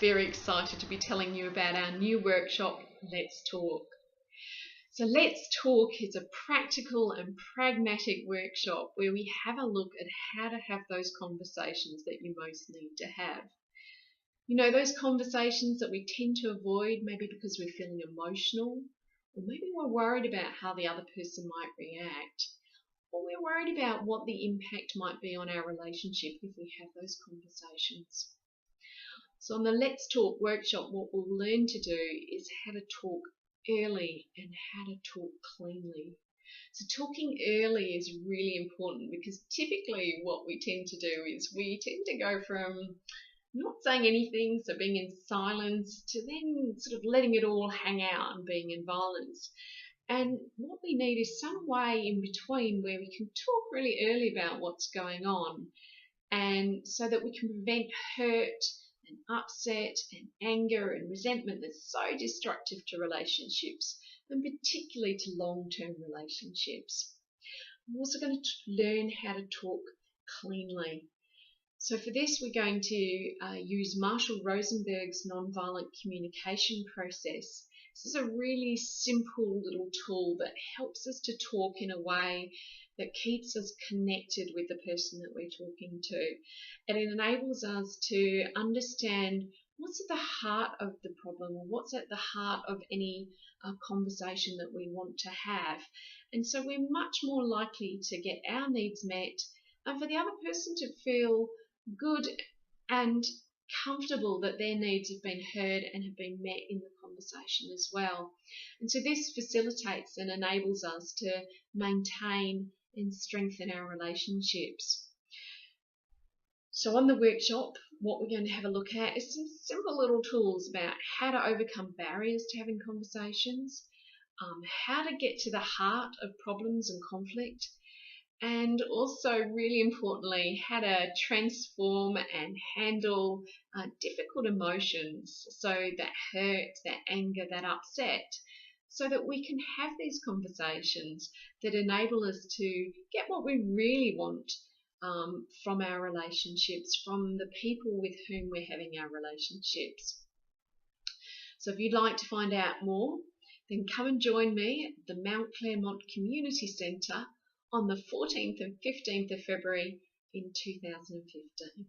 very excited to be telling you about our new workshop, Let's Talk. So Let's Talk is a practical and pragmatic workshop where we have a look at how to have those conversations that you most need to have. You know, those conversations that we tend to avoid, maybe because we're feeling emotional, or maybe we're worried about how the other person might react, or we're worried about what the impact might be on our relationship if we have those conversations. So on the Let's Talk workshop, what we'll learn to do is how to talk early and how to talk cleanly. So talking early is really important because typically what we tend to do is we tend to go from not saying anything, so being in silence, to then sort of letting it all hang out and being in violence. And what we need is some way in between where we can talk really early about what's going on, and so that we can prevent hurt and upset and anger and resentment that's so destructive to relationships, and particularly to long-term relationships. We're also going to learn how to talk cleanly. So for this, we're going to use Marshall Rosenberg's nonviolent communication process. This is a really simple little tool that helps us to talk in a way that keeps us connected with the person that we're talking to. And it enables us to understand what's at the heart of the problem, or what's at the heart of any conversation that we want to have. And so we're much more likely to get our needs met and for the other person to feel good and comfortable that their needs have been heard and have been met in the conversation as well. And so this facilitates and enables us to maintain and strengthen our relationships. So on the workshop, what we're going to have a look at is some simple little tools about how to overcome barriers to having conversations, how to get to the heart of problems and conflict, and also, really importantly, how to transform and handle difficult emotions, so that hurt, that anger, that upset, so that we can have these conversations that enable us to get what we really want from our relationships, from the people with whom we're having our relationships. So if you'd like to find out more, then come and join me at the Mount Claremont Community Centre on the 14th and 15th of February in 2015.